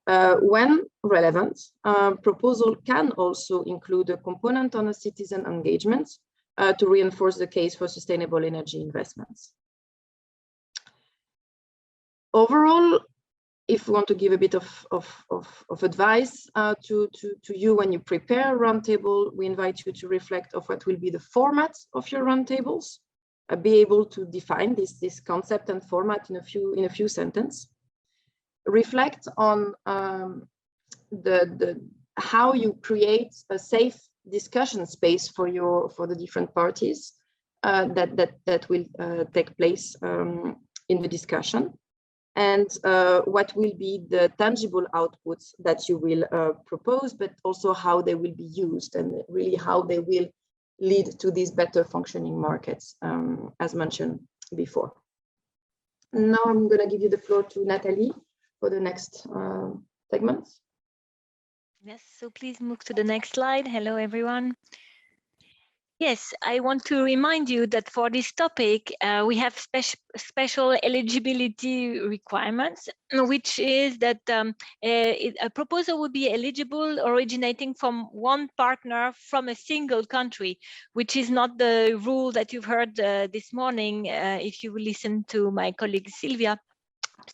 When relevant, proposal can also include a component on a citizen engagement to reinforce the case for sustainable energy investments. Overall, if we want to give a bit of advice to you when you prepare a roundtable, we invite you to reflect on what will be the format of your roundtables. be able to define this concept and format in a few sentences. Reflect on how you create a safe discussion space for the different parties that will take place in the discussion, and what will be the tangible outputs that you will propose, but also how they will be used and really how they will lead to these better functioning markets, as mentioned before. Now I'm going to give you the floor to Nathalie for the next segment. Yes, so please move to the next slide. Hello, everyone. Yes, I want to remind you that for this topic, we have special eligibility requirements, which is that a proposal would be eligible originating from one partner from a single country, which is not the rule that you've heard this morning, if you listen to my colleague Sylvia.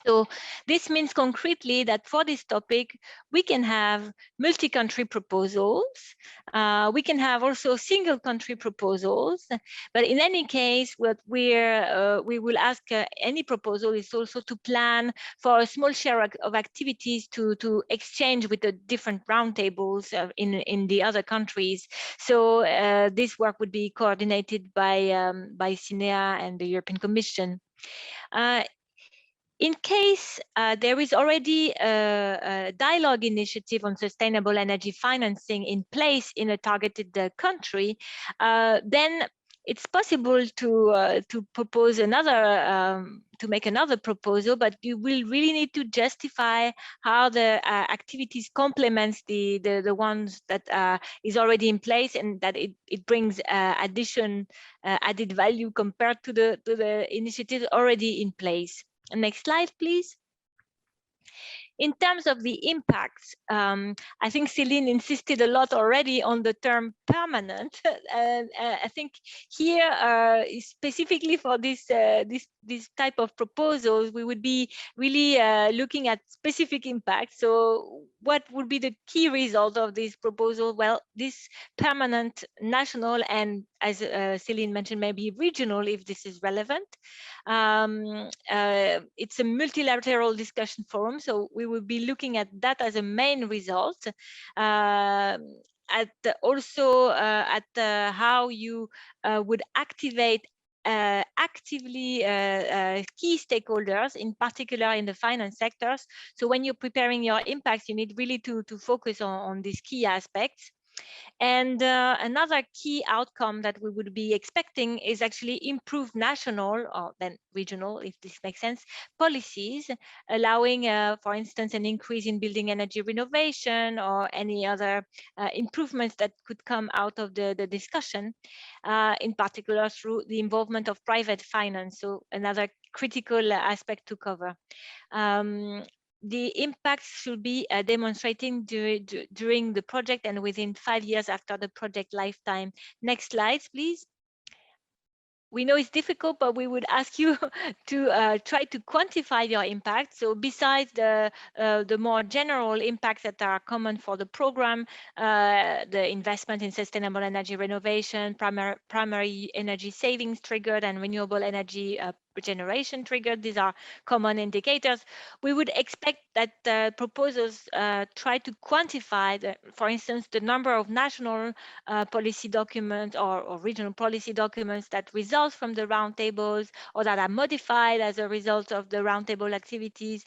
So this means concretely that for this topic, we can have multi-country proposals. We can have also single country proposals. But in any case, what we will ask any proposal is also to plan for a small share of activities to exchange with the different roundtables in the other countries. So this work would be coordinated by CINEA and the European Commission. In case there is already a dialogue initiative on sustainable energy financing in place in a targeted country, then it's possible to propose another, to make another proposal, but you will really need to justify how the activities complements the ones that is already in place, and that it brings added value compared to the initiatives already in place. Next slide, please. In terms of the impacts, I think Céline insisted a lot already on the term permanent. And I think here, specifically for this type of proposals, we would be really looking at specific impacts. So what would be the key result of this proposal? Well, this permanent national and, as Céline mentioned, maybe regional, if this is relevant. It's a multilateral discussion forum, so we will be looking at that as a main result. Also at how you would activate actively key stakeholders, in particular in the finance sectors. So when you're preparing your impacts, you need really to focus on these key aspects. And another key outcome that we would be expecting is actually improved national, or then regional, if this makes sense, policies, allowing, for instance, an increase in building energy renovation or any other improvements that could come out of the discussion, in particular through the involvement of private finance. So another critical aspect to cover. The impacts should be demonstrating during the project and within 5 years after the project lifetime. Next slides, please. We know it's difficult, but we would ask you to try to quantify your impact. So besides the more general impacts that are common for the program, the investment in sustainable energy renovation, primary energy savings triggered, and renewable energy generation triggered, these are common indicators. We would expect that proposals try to quantify, for instance, the number of national policy documents or regional policy documents that result from the roundtables or that are modified as a result of the roundtable activities,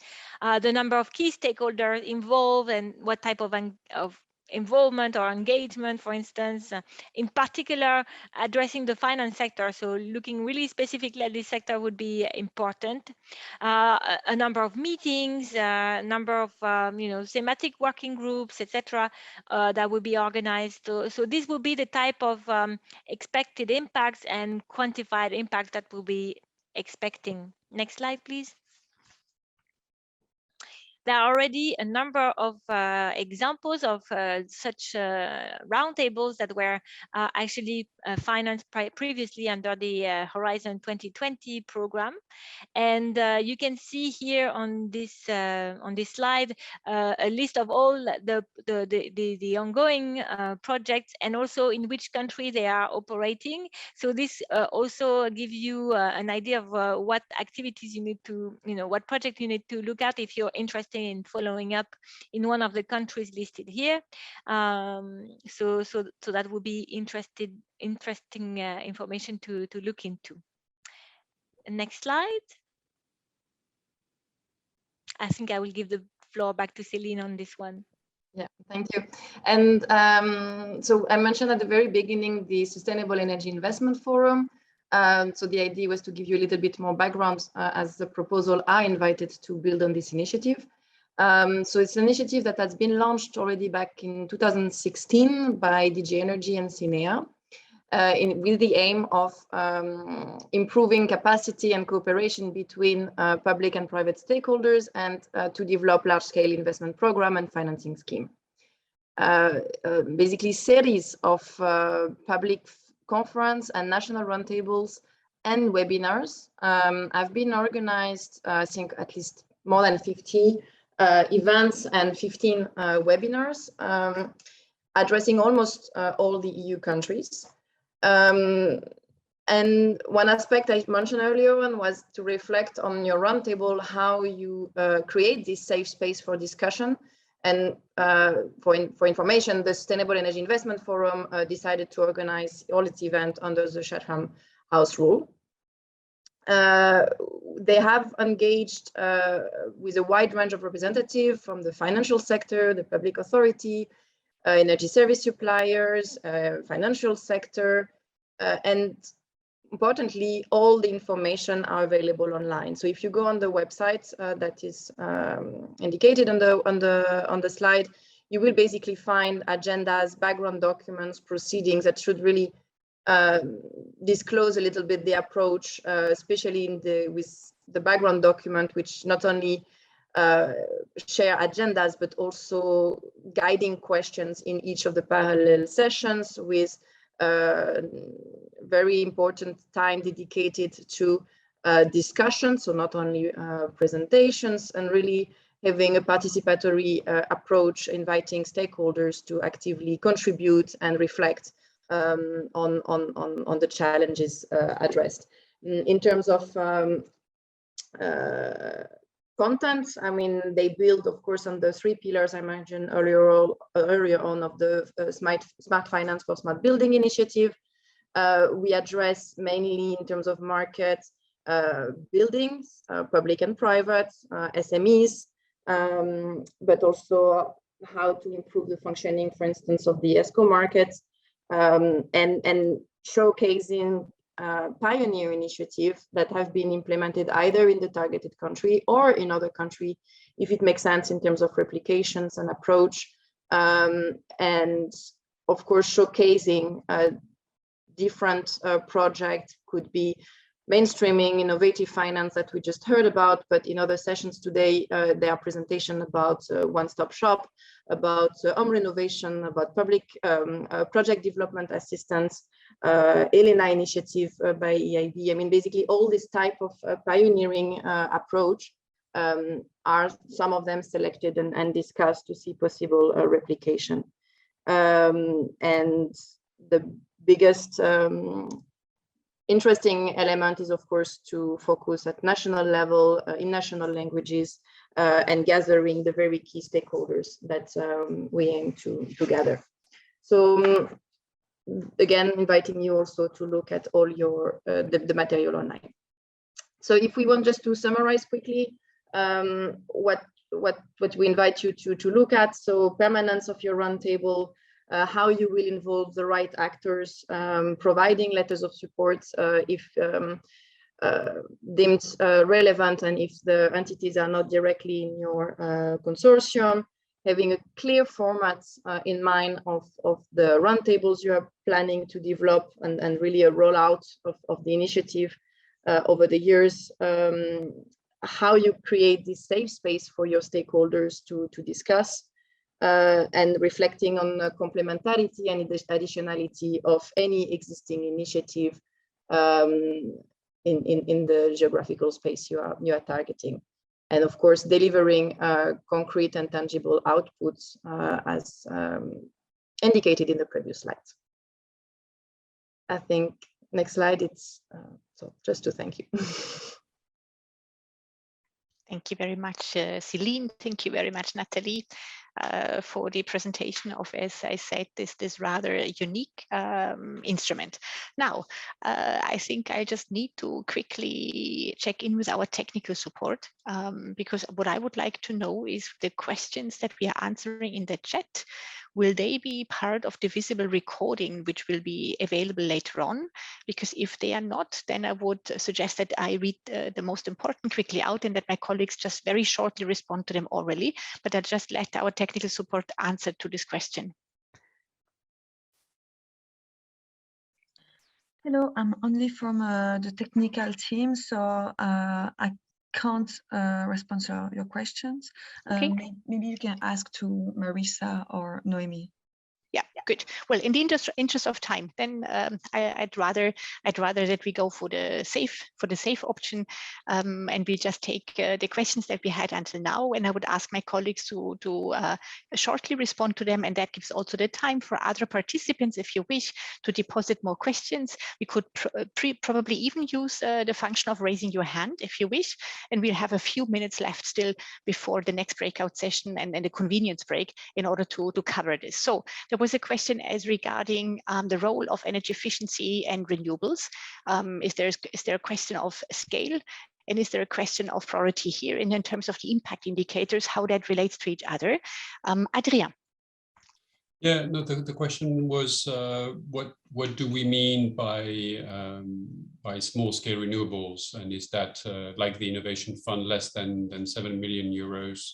the number of key stakeholders involved, and what type of involvement or engagement, for instance, in particular addressing the finance sector. So looking really specifically at this sector would be important. A number of meetings, a number of thematic working groups, etc., that will be organized. So this will be the type of expected impacts and quantified impacts that we'll be expecting. Next slide, please. there are already a number of examples of such roundtables that were actually financed previously under the Horizon 2020 program. And you can see here on this slide a list of all the ongoing projects, and also in which country they are operating. So this also gives you an idea of what activities you need to, what project you need to look at if you're interested in following up in one of the countries listed here. So that would be interesting information to look into. Next slide. I think I will give the floor back to Céline on this one. Yeah, thank you. And so I mentioned at the very beginning the Sustainable Energy Investment Forum. So the idea was to give you a little bit more background as the proposal are invited to build on this initiative. So it's an initiative that has been launched already back in 2016 by DG Energy and CINEA. With the aim of improving capacity and cooperation between public and private stakeholders, and to develop large-scale investment program and financing scheme. Basically, series of public conference and national roundtables and webinars have been organized, I think at least more than 50 events and 15 webinars addressing almost all the EU countries. And one aspect I mentioned earlier on was to reflect on your roundtable how you create this safe space for discussion. And for information, the Sustainable Energy Investment Forum decided to organize all its events under the Chatham House rule. They have engaged with a wide range of representatives from the financial sector, the public authority, energy service suppliers, financial sector, and importantly, all the information are available online. So if you go on the website that is indicated on the slide, you will basically find agendas, background documents, proceedings that should really disclose a little bit the approach, especially with the background document, which not only share agendas, but also guiding questions in each of the parallel sessions, with very important time dedicated to discussion. So not only presentations, and really having a participatory approach, inviting stakeholders to actively contribute and reflect on the challenges addressed. In terms of content, I mean, they build, of course, on the 3 pillars I mentioned earlier on of the Smart Finance for Smart Building initiative. We address mainly in terms of market buildings, public and private, SMEs, but also how to improve the functioning, for instance, of the ESCO market, and showcasing pioneer initiatives that have been implemented either in the targeted country or in other country, if it makes sense in terms of replications and approach, and of course showcasing different projects. Could be mainstreaming innovative finance that we just heard about, but in other sessions today there are presentations about one-stop shop, about home renovation, about public project development assistance, ELENA initiative by EIB. I mean, basically all this type of pioneering approach are some of them selected and discussed to see possible replication. And the biggest interesting element is, of course, to focus at national level, in national languages, and gathering the very key stakeholders that we aim to gather. So again, inviting you also to look at all your the material online. So if we want just to summarize quickly what we invite you to look at, so permanence of your roundtable, how you will involve the right actors, providing letters of support if deemed relevant, and if the entities are not directly in your consortium, having a clear format in mind of the roundtables you are planning to develop, and really a rollout of the initiative over the years, how you create this safe space for your stakeholders to discuss, and reflecting on the complementarity and additionality of any existing initiative in the geographical space you are targeting. And of course, delivering concrete and tangible outputs as indicated in the previous slides. I think next slide, it's so just to thank you. Thank you very much, Celine. Thank you very much, Nathalie, for the presentation of, as I said, this rather unique instrument. Now, I think I just need to quickly check in with our technical support, because what I would like to know is the questions that we are answering in the chat. Will they be part of the visible recording, which will be available later on? Because if they are not, then I would suggest that I read the most important quickly out and that my colleagues just very shortly respond to them orally, but I just let our technical support answer to this question. Hello, I'm only from the technical team, so I can't respond to your questions. Okay. Maybe you can ask to Marisa or Noemi. Yeah, good. Well, in the interest of time, then I'd rather that we go for the safe option, and we just take the questions that we had until now, and I would ask my colleagues to shortly respond to them, and that gives also the time for other participants, if you wish, to deposit more questions. We could probably even use the function of raising your hand if you wish, and we'll have a few minutes left still before the next breakout session and the convenience break in order to cover this. So there was a question as regarding the role of energy efficiency and renewables. Is there a question of scale? And is there a question of priority here in terms of the impact indicators, how that relates to each other? Adrien. Yeah, no, the question was what do we mean by small scale renewables, and is that like the innovation fund less than 7 million euros?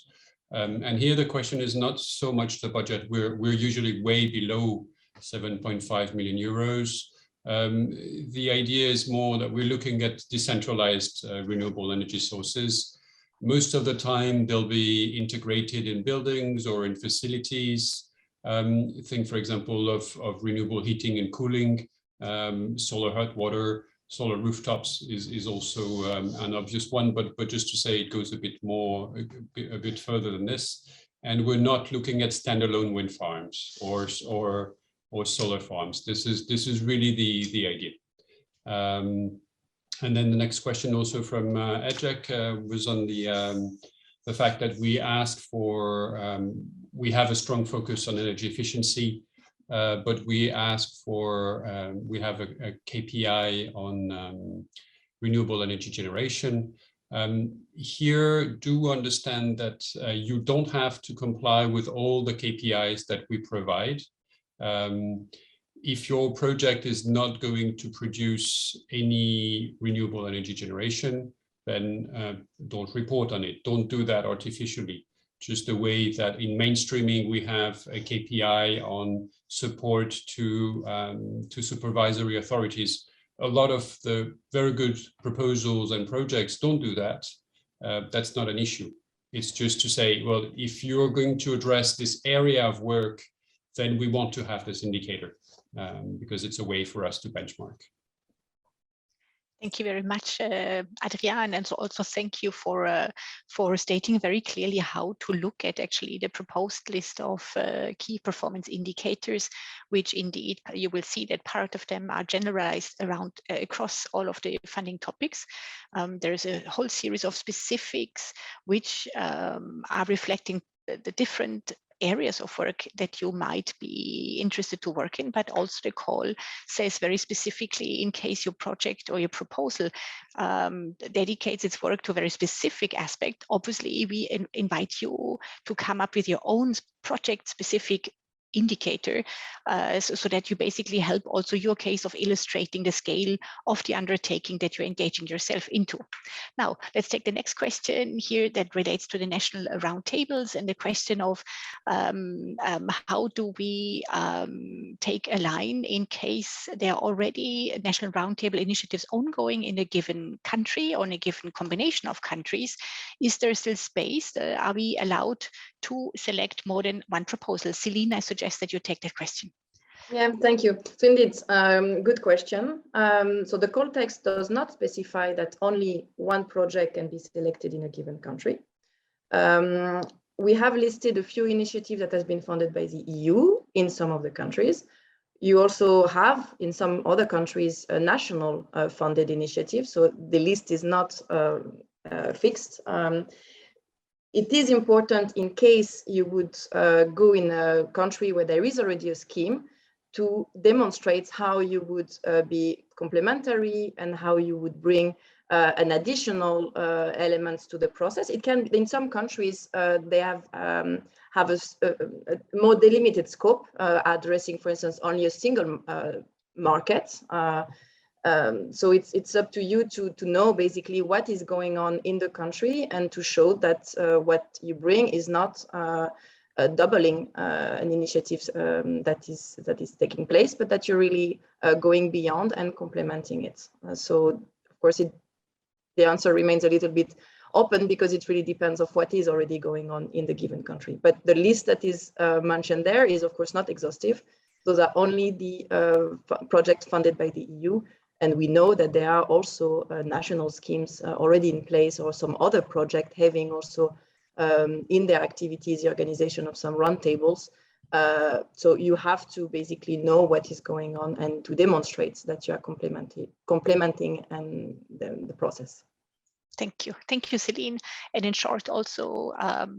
And here the question is not so much the budget. We're usually way below 7.5 million euros. The idea is more that we're looking at decentralized renewable energy sources. Most of the time they'll be integrated in buildings or in facilities. Think, for example, of renewable heating and cooling, solar hot water. Solar rooftops is also an obvious one, but just to say it goes a bit further than this. And we're not looking at standalone wind farms or solar farms. This is really the idea. And then the next question also from Ejek was on the fact that we asked for, we have a strong focus on energy efficiency. But we ask for, we have a KPI on renewable energy generation. Here, do understand that you don't have to comply with all the KPIs that we provide. If your project is not going to produce any renewable energy generation, then don't report on it. Don't do that artificially. Just the way that in mainstreaming we have a KPI on support to supervisory authorities. A lot of the very good proposals and projects don't do that. That's not an issue. It's just to say, well, if you're going to address this area of work, then we want to have this indicator because it's a way for us to benchmark. Thank you very much, Adrien, and so also thank you for stating very clearly how to look at actually the proposed list of key performance indicators, which indeed you will see that part of them are generalized around across all of the funding topics. There's a whole series of specifics which are reflecting the different areas of work that you might be interested to work in, but also the call says very specifically in case your project or your proposal dedicates its work to a very specific aspect. Obviously, we invite you to come up with your own project-specific indicator, so that you basically help also your case of illustrating the scale of the undertaking that you're engaging yourself into. Now, let's take the next question here that relates to the national roundtables and the question of how do we take a line in case there are already national roundtable initiatives ongoing in a given country or in a given combination of countries. Is there still space? Are we allowed to select more than one proposal? Celine, I suggest that you take that question. Yeah, thank you. So indeed, good question. So the call text does not specify that only one project can be selected in a given country. We have listed a few initiatives that has been funded by the EU in some of the countries. You also have in some other countries a national funded initiative. So the list is not fixed. It is important in case you would go in a country where there is already a scheme to demonstrate how you would be complementary and how you would bring an additional elements to the process. It can, in some countries, they have a more delimited scope, addressing, for instance, only a single market. So it's up to you to know basically what is going on in the country and to show that what you bring is not doubling an initiative that is taking place, but that you're really going beyond and complementing it. So of course, the answer remains a little bit open because it really depends on what is already going on in the given country. But the list that is mentioned there is of course not exhaustive. Those are only the projects funded by the EU. And we know that there are also national schemes already in place, or some other project having also in their activities the organization of some roundtables. So you have to basically know what is going on and to demonstrate that you are complementing and the process. Thank you, Celine. And in short, also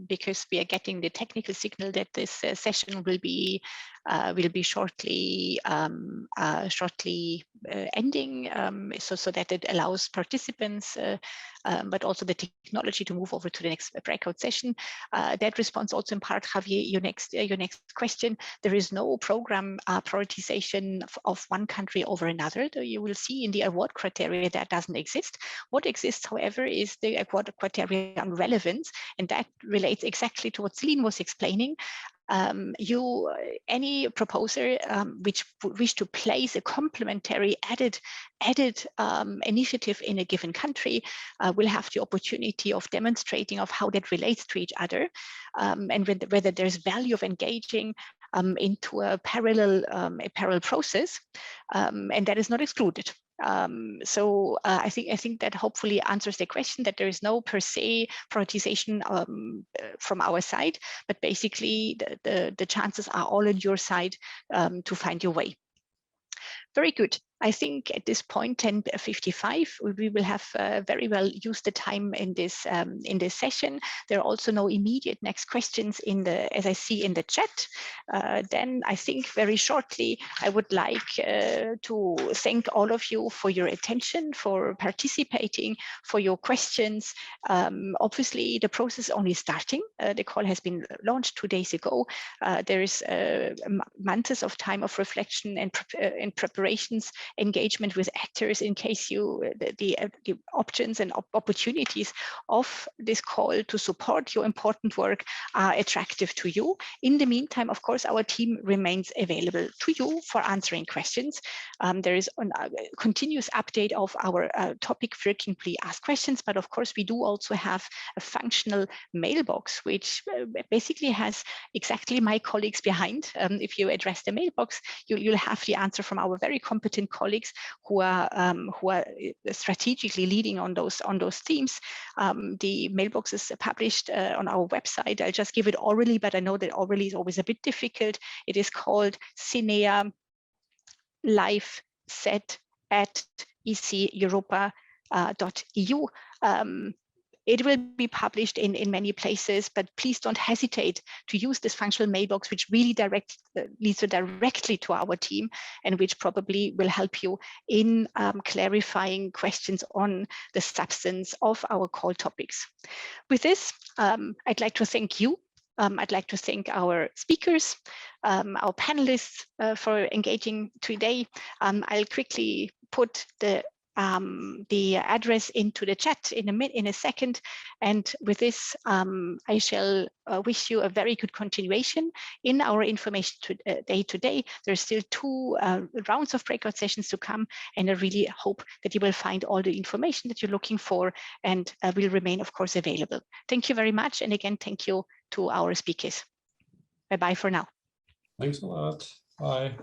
because we are getting the technical signal that this session will be shortly ending, so that it allows participants, but also the technology to move over to the next breakout session. That responds also in part, Javier, your next question. There is no program prioritization of one country over another. You will see in the award criteria that doesn't exist. What exists, however, is the award criteria on relevance, and that relates exactly to what Celine was explaining. Any proposer which wish to place a complementary added initiative in a given country will have the opportunity of demonstrating of how that relates to each other, and whether there's value of engaging into a parallel process, and that is not excluded. So I think that hopefully answers the question, that there is no per se prioritization from our side, but basically the chances are all on your side to find your way. Very good. I think at this point, 10:55, we will have very well used the time in this session. There are also no immediate next questions as I see in the chat. Then I think very shortly, I would like to thank all of you for your attention, for participating, for your questions. Obviously, the process is only starting. The call has been launched 2 days ago. There is months of time of reflection and preparations, engagement with actors in case the options and opportunities of this call to support your important work are attractive to you. In the meantime, of course, our team remains available to you for answering questions. There is a continuous update of our topic frequently asked questions, but of course we do also have a functional mailbox, which basically has exactly my colleagues behind. If you address the mailbox, you'll have the answer from our very competent colleagues who are strategically leading on those themes. The mailbox is published on our website. I'll just give it orally, but I know that orally is always a bit difficult. It is called CINEA live set at eceuropa.eu. It will be published in many places, but please don't hesitate to use this functional mailbox, which really leads directly to our team, and which probably will help you in clarifying questions on the substance of our call topics. With this, I'd like to thank you I'd like to thank our speakers, our panelists for engaging today. I'll quickly put the address into the chat in a second. And with this, I shall wish you a very good continuation in our information day today. There's still 2 rounds of breakout sessions to come, and I really hope that you will find all the information that you're looking for, and will remain, of course, available. Thank you very much. And again, thank you to our speakers. Bye-bye for now. Thanks a lot. Bye.